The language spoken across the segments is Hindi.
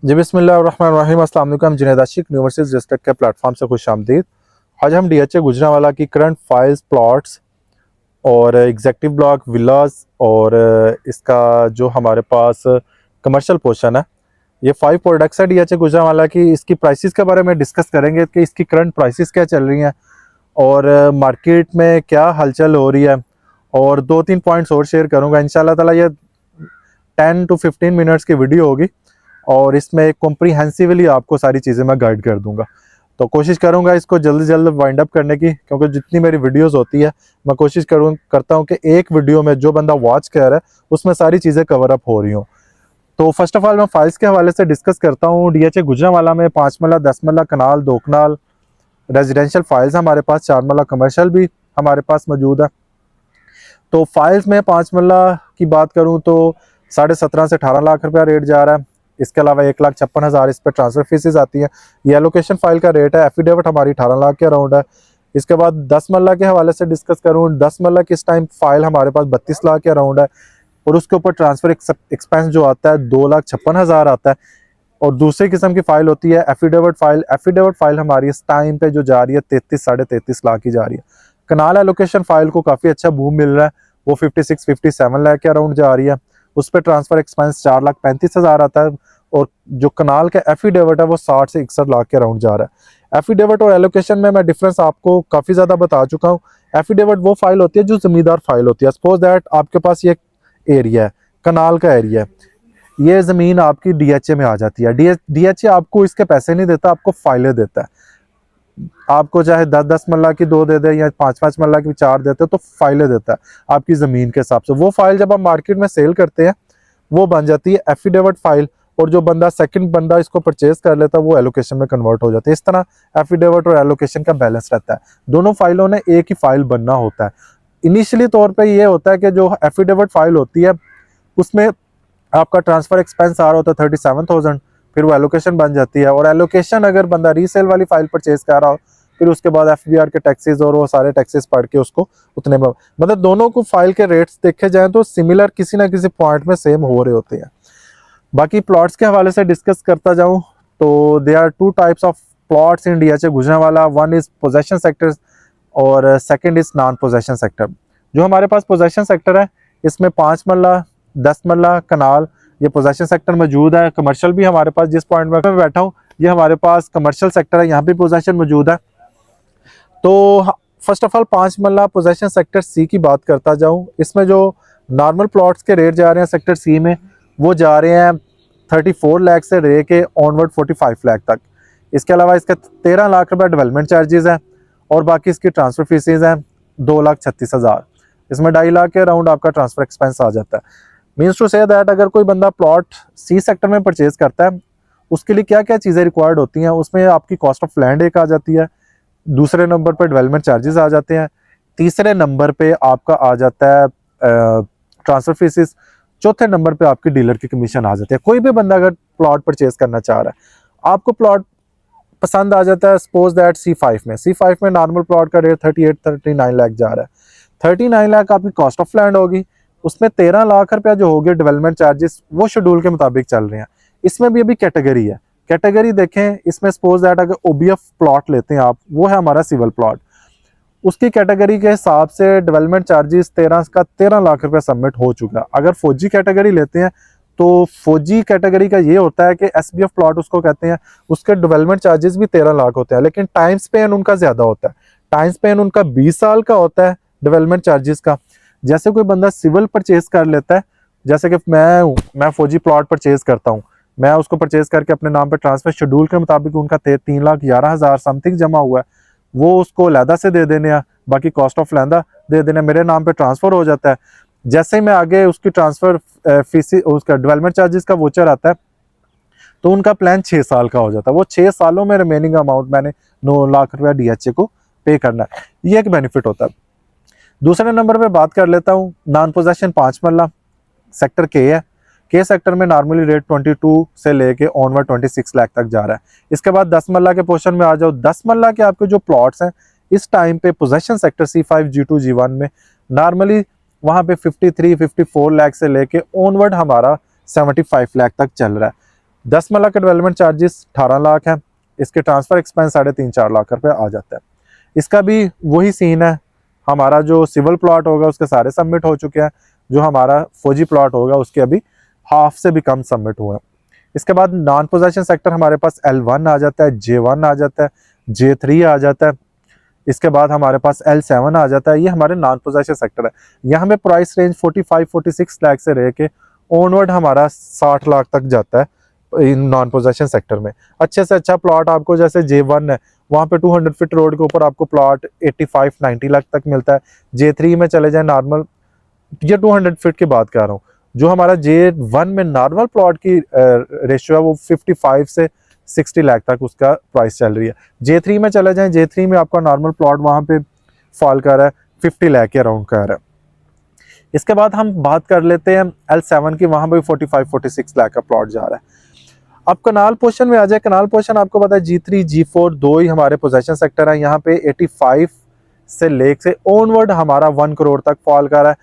जी बिस्मिल्लाहिर्रहमानिर्रहीम। अस्सलाम वालेकुम। जुनैद आशिक यूनिवर्सिटीज़ डिस्ट्रिक्ट के प्लेटफॉर्म से खुशामदीद। आज हम डीएचए गुजरांवाला की करंट फाइल्स, प्लॉट्स और एग्जेक्टिव ब्लॉक, विलास और इसका जो हमारे पास कमर्शियल पोर्शन है, ये 5 प्रोडक्ट्स है डीएचए गुजरांवाला की। इसकी प्राइसेस के बारे में डिस्कस करेंगे कि इसकी करंट प्राइसेस क्या चल रही हैं और मार्केट में क्या हलचल हो रही है, और 2-3 पॉइंट्स और शेयर करूंगा इंशाल्लाह ताला। ये 10 to 15 मिनट्स की वीडियो होगी और इसमें कॉम्प्रीहेंसिवली आपको सारी चीज़ें मैं गाइड कर दूंगा। तो कोशिश करूंगा इसको जल्दी जल्द वाइंड अप करने की, क्योंकि जितनी मेरी वीडियोस होती है मैं कोशिश करता हूं कि एक वीडियो में जो बंदा वॉच कर रहा है उसमें सारी चीज़ें कवर अप हो रही हूँ। तो फर्स्ट ऑफ ऑल मैं फाइल्स के हवाले से डिस्कस करता हूँ। डीएचए गुजरांवाला में 5 मरला, 10 मरला, कनाल, 2 कनाल रेजिडेंशियल फाइल्स हमारे पास, 4 मरला कमर्शियल भी हमारे पास मौजूद है। तो फाइल्स में 5 मरला की बात करूँ तो 17.5 से 18 लाख रुपया रेट जा रहा है। इसके अलावा 1,56,000 इस पर ट्रांसफर फीसेज आती हैं। ये एलोकेशन फाइल का रेट है। एफिडेविट हमारी 18 लाख के अराउंड है। इसके बाद 10 मरला के हवाले से डिस्कस करूँ, 10 मरला की इस टाइम फाइल हमारे पास 32 लाख के अराउंड है, और उसके ऊपर ट्रांसफर एक्सपेंस जो आता है 2,56,000 आता है। और दूसरी किस्म की फाइल होती है एफिडेविट फाइल। एफिडेविट फाइल हमारी इस टाइम पे जो जा रही है 33 साढ़े 33 लाख की जा रही है। कनाल एलोकेशन फाइल को काफ़ी अच्छा बूम मिल रहा है, वो 56-57 लाख के अराउंड जा रही है। उस पर ट्रांसफर एक्सपेंस 4,35,000 आता है, और जो कनाल का एफिडेविट है वो 60 से 61 लाख के अराउंड जा रहा है। एफिडेविट और एलोकेशन में मैं डिफरेंस आपको काफ़ी ज़्यादा बता चुका हूँ। एफिडेविट वो फाइल होती है जो जमींदार फाइल होती है। सपोज दैट आपके पास ये एरिया है, कनाल का एरिया है, ये ज़मीन आपकी डीएचए में आ जाती है। डीएचए आपको इसके पैसे नहीं देता, आपको फाइलें देता है। आपको चाहे 10-10 मरला की 2 दे दे या 5-5 मरला की 4 देते तो फाइलें देता है आपकी ज़मीन के हिसाब से। वो फाइल जब आप मार्केट में सेल करते हैं वो बन जाती है एफिडेविट फाइल, और जो बंदा सेकंड बंदा इसको परचेज कर लेता है वो एलोकेशन में कन्वर्ट हो जाता है। इस तरह एफिडेविट और एलोकेशन का बैलेंस रहता है। दोनों फाइलों ने एक ही फाइल बनना होता है। इनिशियली तौर पे ये होता है कि जो एफिडेविट फाइल होती है उसमें आपका ट्रांसफर एक्सपेंस आ रहा होता है 37,000, फिर वो एलोकेशन बन जाती है। और एलोकेशन अगर बंदा रीसेल वाली फाइल परचेज कर रहा हो, फिर उसके बाद एफबीआर के टैक्सेस और वो सारे टैक्सेस पढ़ के उसको उतने में, मतलब दोनों को फाइल के रेट्स देखे जाएं तो सिमिलर किसी ना किसी पॉइंट में सेम हो रहे होते हैं। बाकी प्लॉट्स के हवाले से डिस्कस करता जाऊं तो they are 2 types of plots in DHA Gujranwala. One is possession sector और second is non possession sector. जो हमारे पास पोजेशन सेक्टर है इसमें 5 मरला, 10 मरला, कनाल, ये पोजेशन सेक्टर मौजूद है। कमर्शियल भी हमारे पास, जिस पॉइंट में मैं बैठा हूँ ये हमारे पास कमर्शियल सेक्टर है, यहाँ भी पोजेशन मौजूद है। तो फर्स्ट ऑफ ऑल 5 मरला पोजेशन सेक्टर सी की बात करता जाऊँ, इसमें जो नॉर्मल प्लॉट्स के रेट जा रहे हैं सेक्टर सी में वो जा रहे हैं 34 लाख से रह के ऑनवर्ड 45 लाख तक। इसके अलावा इसका 13 लाख रुपये डेवलपमेंट चार्जेस हैं, और बाकी इसकी ट्रांसफर फीसेज हैं 2,36,000। इसमें 2.5 लाख के अराउंड आपका ट्रांसफर एक्सपेंस आ जाता है। मीन्स टू से दैट अगर कोई बंदा प्लॉट सी सेक्टर में परचेज करता है उसके लिए क्या क्या चीज़ें रिक्वायर्ड होती हैं, उसमें आपकी कॉस्ट ऑफ लैंड एक आ जाती है, दूसरे नंबर पर डेवलपमेंट चार्जेस आ जाते हैं, तीसरे नंबर पे आपका आ जाता है ट्रांसफर फीसिस, चौथे नंबर पे आपकी डीलर की कमीशन आ जाती है। कोई भी बंदा अगर प्लॉट परचेज करना चाह रहा है, आपको प्लॉट पसंद आ जाता है, सपोज दैट C5 में नॉर्मल प्लॉट का रेट 38-39 लाख जा रहा है। 39 लाख आपकी कॉस्ट ऑफ लैंड होगी, उसमें 13 लाख रुपया जो हो गए डेवलपमेंट चार्जेस, वो शेड्यूल के मुताबिक चल रहे हैं। इसमें भी अभी कैटेगरी है। कैटेगरी देखें, इसमें सपोज दैट अगर OBF प्लॉट लेते हैं आप, वो है हमारा सिविल प्लॉट, उसकी कैटेगरी के हिसाब से डेवलपमेंट चार्जेस 13 लाख रुपया सबमिट हो चुका है। अगर फौजी कैटेगरी लेते हैं तो फौजी कैटेगरी का ये होता है कि SBF प्लॉट उसको कहते हैं, उसके डेवलपमेंट चार्जेस भी 13 लाख होते हैं, लेकिन टाइम स्पेन उनका ज़्यादा होता है। टाइम स्पेन उनका 20 साल का होता है डेवलपमेंट चार्जेस का। जैसे कोई बंदा सिविल परचेज कर लेता है, जैसे कि मैं फौजी प्लॉट परचेज करता हूँ, मैं उसको परचेज करके अपने नाम पर ट्रांसफर शेड्यूल के मुताबिक उनका 3,11,000 समथिंग जमा हुआ है, वो उसको लैदा से दे देने हैं, बाकी कॉस्ट ऑफ लैंदा दे देने, मेरे नाम पे ट्रांसफ़र हो जाता है। जैसे ही मैं आगे उसकी ट्रांसफ़र फीस, उसका डेवलपमेंट चार्जेस का वोचर आता है, तो उनका प्लान 6 साल का हो जाता है। वो 6 सालों में रिमेनिंग अमाउंट मैंने 9 लाख रुपया डीएचए को पे करना है। ये एक बेनिफिट होता है। दूसरे नंबर पे बात कर लेता हूँ नॉन पोजेशन 5 मरला सेक्टर के है। के सेक्टर में नॉर्मली रेट 22 से लेके ऑनवर्ड 26 लाख तक जा रहा है। इसके बाद 10 मरला के पोर्शन में आ जाओ। 10 मरला के आपके जो प्लॉट्स हैं इस टाइम पे possession sector C5, G2, G1 में नॉर्मली वहाँ पे 53-54 लाख से लेके ऑनवर्ड हमारा 75 लाख तक चल रहा है। 10 मरला का डेवलपमेंट चार्जेस 18 लाख है, इसके ट्रांसफ़र एक्सपेंस 3.5-4 लाख रुपये आ जाता है। इसका भी वही सीन है, हमारा जो सिविल प्लॉट होगा उसके सारे सबमिट हो चुके हैं, जो हमारा फौजी प्लॉट होगा उसके अभी हाफ से भी कम सबमिट हुए हैं। इसके बाद नॉन पोजेशन सेक्टर हमारे पास L1 आ जाता है, J1 आ जाता है, J3 आ जाता है, इसके बाद हमारे पास L7 आ जाता है। ये हमारे नॉन पोजेशन सेक्टर है। यहाँ में प्राइस रेंज 45-46 लाख से रह के ऑनवर्ड हमारा 60 लाख तक जाता है इन नॉन पोजेशन सेक्टर में। अच्छे से अच्छा प्लॉट आपको जैसे J1 है, वहाँ पे 200 फीट रोड के ऊपर आपको प्लॉट 85-90 लाख तक मिलता है। J3 में चले जाए नॉर्मल, ये 200 फीट की बात कर रहा हूँ। जो हमारा J1 में नॉर्मल प्लॉट की रेशियो है वो 55 से 60 लाख तक उसका प्राइस चल रही है। J3 में चले जाएं, J3 में आपका नॉर्मल प्लॉट वहाँ पे फॉल कर रहा है 50 लाख के अराउंड कर रहा है। इसके बाद हम बात कर लेते हैं L7 की, वहाँ पे 45-46 लाख का प्लॉट जा रहा है। अब कनाल पोर्शन में आ जाए, कनाल पोर्शन आपको पता है G3 G4 दो ही हमारे पोजेशन सेक्टर है। यहाँ पे 85 से लेक से ऑनवर्ड हमारा 1 करोड़ तक फॉल कर रहा है।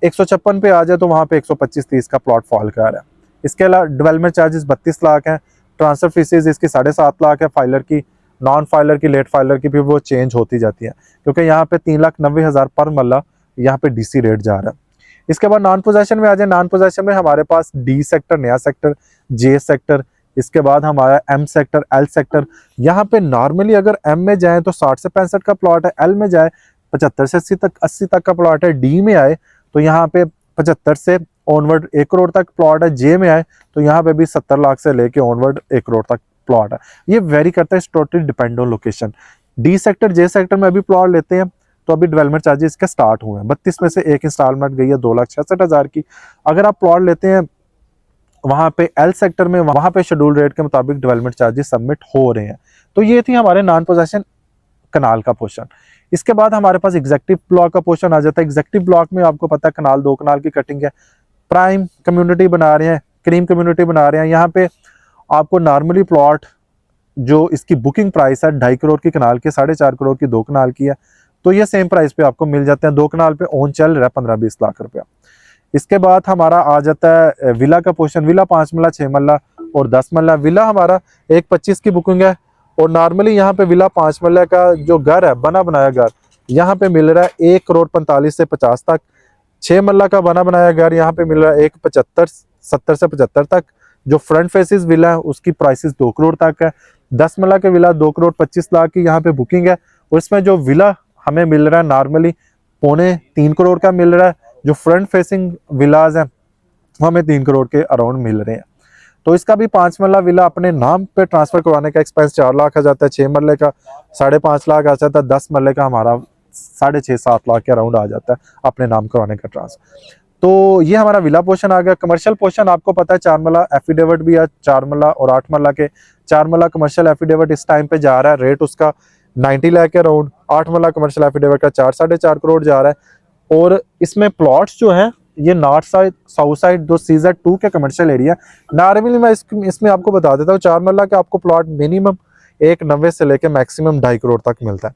156 पे आ जाए तो वहाँ पे 125-30 का प्लॉट फॉल कर रहा है। इसके अलावा डेवलपमेंट चार्जेस 32 लाख हैं, ट्रांसफर फीसेज इसकी 7.5 लाख है, फाइलर की, नॉन फाइलर की, लेट फाइलर की भी वो चेंज होती जाती है, क्योंकि यहाँ पे 3,90,000 पर मल्ला यहाँ पे DC रेट जा रहा है। इसके बाद नॉन पोजेशन में आ जाए, नॉन पोजेशन में हमारे पास D सेक्टर, नया सेक्टर, J सेक्टर, इसके बाद हमारा M सेक्टर, L सेक्टर। यहाँ पे नॉर्मली अगर M में जाए तो 60 से 65 का प्लॉट है, L में जाए 75 से 80 तक का प्लॉट है, D में आए तो यहाँ पे 75 से ऑनवर्ड 1 करोड़ तक प्लॉट है, J में आए तो यहाँ पे भी 70 लाख से लेके ऑनवर्ड 1 करोड़ तक प्लॉट है। ये वेरी करता है, totally depend on location. D sector, J sector में अभी प्लॉट लेते हैं तो अभी डेवलपमेंट चार्जेस इसके स्टार्ट हुए हैं। 32 में से एक इंस्टॉलमेंट गई है 2,66,000 की। अगर आप प्लॉट लेते हैं वहाँ पे L सेक्टर में, वहाँ पे शेड्यूल रेट के मुताबिक डेवलपमेंट चार्जेस सबमिट हो रहे हैं। तो ये थी हमारे नॉन पोजेशन कनाल का पोर्शन। इसके बाद हमारे पास एग्जेक्टिव ब्लॉक का पोर्शन आ जाता है। एग्जेक्टिव ब्लॉक में आपको पता है कनाल 2 कनाल की कटिंग है, प्राइम कम्युनिटी बना रहे हैं, क्रीम कम्युनिटी बना रहे हैं। यहाँ पे आपको नॉर्मली प्लॉट जो इसकी बुकिंग प्राइस है 2.5 करोड़ की कनाल के, 4.5 करोड़ की 2 कनाल की है, तो ये सेम प्राइस पे आपको मिल जाते हैं। 2 कनाल पे ओन चल रहा है 15-20 लाख रुपया। इसके बाद हमारा आ जाता है विला का पोर्शन। विला 5 मल्ला, 6 मल्ला और 10 मल्ला। विला हमारा 1.25 की बुकिंग है और नॉर्मली यहाँ पे विला 5 मल्ला का जो घर है, बना बनाया घर, यहाँ पे मिल रहा है 1 करोड़ 45 से 50 तक। 6 मल्ला का बना बनाया घर यहाँ पे मिल रहा है 70 से 75 तक। जो फ्रंट फेसिस विला है उसकी प्राइसेस 2 करोड़ तक है। 10 मल्ला के विला 2 करोड़ 25 लाख की यहाँ पे बुकिंग है और इसमें जो विला हमें मिल रहा है नॉर्मली 2.25-3 करोड़ का मिल रहा है। जो फ्रंट फेसिंग विलाज हैं वो हमें 3 करोड़ के अराउंड मिल रहे हैं। तो इसका भी 5 मरला विला अपने नाम पे ट्रांसफर करवाने का एक्सपेंस 4 लाख आ जाता है। 6 मरले का 5.5 लाख आ जाता है। 10 मरले का हमारा 6.5-7 लाख के अराउंड आ जाता है अपने नाम करवाने का ट्रांसफर। तो ये हमारा विला पोर्शन आ गया। कमर्शियल पोर्शन आपको पता है 4 मरला एफिडेविट भी है, 4 मरला और 8 मरला के। 4 मरला कमर्शियल एफिडेविट इस टाइम पे जा रहा है, रेट उसका 90 लाख के अराउंड। 8 मरला कमर्शियल एफिडेविट का 4-4.5 करोड़ जा रहा है। और इसमें प्लॉट्स जो है ये नॉर्थ साइड, साउथ साइड, जो CZ2 के कमर्शियल एरिया। नॉर्मली मैं इसमें आपको बता देता हूँ 4 मरला के आपको प्लॉट मिनिमम 1.90 से लेके मैक्सिमम 2.5 करोड़ तक मिलता है।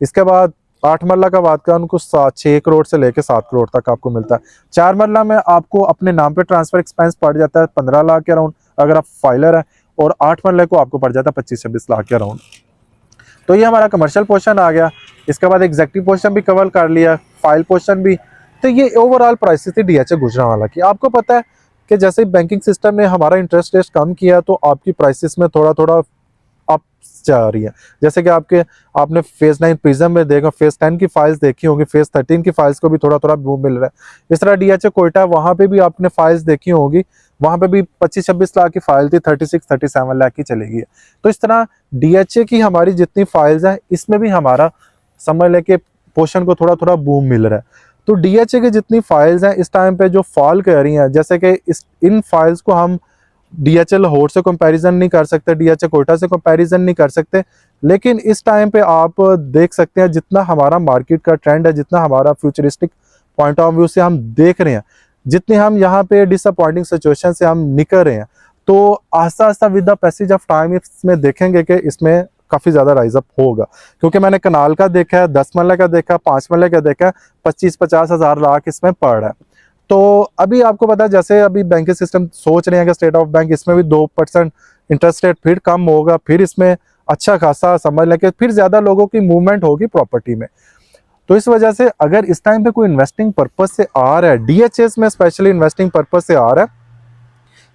इसके बाद 8 मरला का बात करें उनको 6 करोड़ से लेके 7 करोड़ तक आपको मिलता है। 4 मरला में आपको अपने नाम पे ट्रांसफर एक्सपेंस पड़ जाता है 15 लाख के अराउंड अगर आप फाइलर है, और 8 मरले को आपको पड़ जाता है 25-26 लाख के अराउंड। तो ये हमारा कमर्शियल पोर्शन आ गया। इसके बाद एग्जेक्टिव पोर्शन भी कवर कर लिया, फाइल पोर्शन भी। तो ये ओवरऑल प्राइसेस थी DHA गुजरांवाला की। आपको पता है कि जैसे बैंकिंग सिस्टम ने हमारा इंटरेस्ट रेट कम किया तो आपकी प्राइसेस में थोड़ा थोड़ा अप जा रही है। जैसे कि आपने फेज 9 प्रिज्म में देखा, फेज 10 की फाइल्स देखी होंगी, फेज 13 की फाइल्स को भी थोड़ा थोड़ा बूम मिल रहा है। इस तरह DHA कोयटा वहाँ पे भी आपने फाइल्स देखी होगी, वहाँ पे भी 25-26 लाख की फाइल थी, 36-37 लाख की चलेगी। तो इस तरह DHA की हमारी जितनी फाइल्स हैं इसमें भी हमारा समझ लें कि पोर्शन को थोड़ा थोड़ा बूम मिल रहा है। तो DHA की जितनी फाइल्स हैं इस टाइम पे जो फॉल कर रही हैं, जैसे कि इन फाइल्स को हम DHA लाहौर से कंपैरिजन नहीं कर सकते, DHA कोयटा से कंपैरिजन नहीं कर सकते, लेकिन इस टाइम पे आप देख सकते हैं जितना हमारा मार्केट का ट्रेंड है, जितना हमारा फ्यूचरिस्टिक पॉइंट ऑफ व्यू से हम देख रहे हैं, जितने हम यहाँ पे डिसअपॉइंटिंग सिचुएशन से हम निकल रहे हैं, तो आस्ता आस्ता with the passage of time इसमें देखेंगे कि इसमें काफ़ी ज़्यादा राइज अप होगा। क्योंकि मैंने कनाल का देखा है, 10 मरले का देखा, 5 मरले का देखा, 25-50 हज़ार लाख इसमें पड़ रहा है। तो अभी आपको पता है जैसे अभी बैंकिंग सिस्टम सोच रहे हैं कि स्टेट ऑफ बैंक इसमें भी 2% इंटरेस्ट रेट फिर कम होगा, फिर इसमें अच्छा खासा समझ लें कि फिर ज़्यादा लोगों की मूवमेंट होगी प्रॉपर्टी में। तो इस वजह से अगर इस टाइम पे कोई इन्वेस्टिंग पर्पज से आ रहा है, डीएचएस में स्पेशली इन्वेस्टिंग पर्पज से आ रहा है,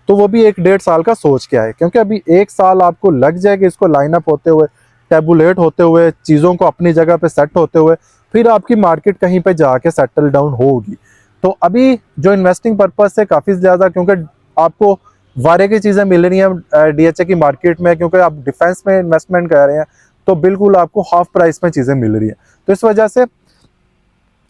तो वो भी 1-1.5 साल का सोच के आए, क्योंकि अभी 1 साल आपको लग जाएगा इसको लाइन अप होते हुए, टेबुलेट होते हुए, चीज़ों को अपनी जगह पे सेट होते हुए, फिर आपकी मार्केट कहीं पे जाके सेटल डाउन होगी। तो अभी जो इन्वेस्टिंग पर्पज से काफ़ी ज़्यादा, क्योंकि आपको वारे की चीज़ें मिल रही हैं डीएचए की मार्केट में, क्योंकि आप डिफेंस में इन्वेस्टमेंट कर रहे हैं, तो बिल्कुल आपको हाफ प्राइस में चीज़ें मिल रही हैं। तो इस वजह से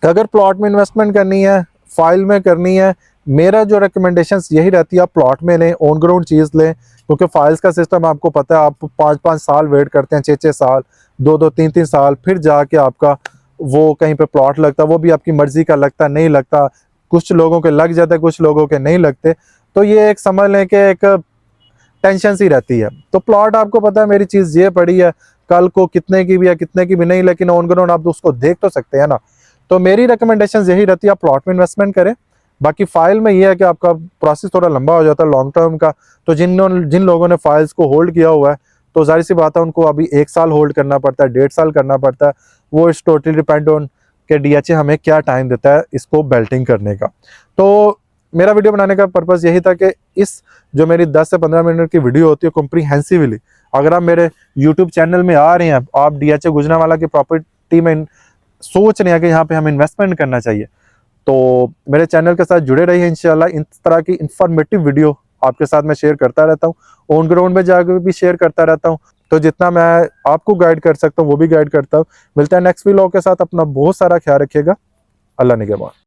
अगर प्लॉट में इन्वेस्टमेंट करनी है, फाइल में करनी है, मेरा जो रिकमेंडेशंस यही रहती है, आप प्लॉट में लें, ऑन ग्राउंड चीज़ लें, क्योंकि फाइल्स का सिस्टम आपको पता है, आप 5-5 साल वेट करते हैं, 6-6 साल, 2-2, 3-3 साल, फिर जाके आपका वो कहीं पे प्लॉट लगता है, वो भी आपकी मर्जी का लगता नहीं लगता, कुछ लोगों के लग जाते, कुछ लोगों के नहीं लगते। तो ये एक समझ लें कि एक टेंशन सी रहती है। तो प्लॉट आपको पता है मेरी चीज़ ये पड़ी है, कल को कितने की भी है कितने की भी नहीं, लेकिन ऑन ग्राउंड आप उसको देख तो सकते हैं ना। तो मेरी रिकमेंडेशन यही रहती है, आप प्लॉट में इन्वेस्टमेंट करें। बाकी फाइल में ये है कि आपका प्रोसेस थोड़ा लंबा हो जाता है लॉन्ग टर्म का। तो जिन लोगों ने फाइल्स को होल्ड किया हुआ है, तो जाहिर सी बात है उनको अभी 1 साल होल्ड करना पड़ता है, 1.5 साल करना पड़ता है। वो इस टोटली डिपेंड ऑन कि डीएचए हमें क्या टाइम देता है इसको बेल्टिंग करने का। तो मेरा वीडियो बनाने का पर्पज़ यही था कि इस जो मेरी 10 से 15 मिनट की वीडियो होती है कॉम्प्रीहेंसिवली, अगर आप मेरे यूट्यूब चैनल में आ रहे हैं, आप डीएचए गुजरांवाला की प्रॉपर्टी में सोच रहे हैं कि यहाँ पे हमें इन्वेस्टमेंट करना चाहिए, तो मेरे चैनल के साथ जुड़े रहिए। इंशाल्लाह इन तरह की इंफॉर्मेटिव वीडियो आपके साथ मैं शेयर करता रहता हूँ, ऑन ग्राउंड में जाकर भी शेयर करता रहता हूँ। तो जितना मैं आपको गाइड कर सकता हूँ वो भी गाइड करता हूँ। मिलता है नेक्स्ट व्लॉग के साथ, अपना बहुत सारा ख्याल रखिएगा। अल्लाह निगहबान।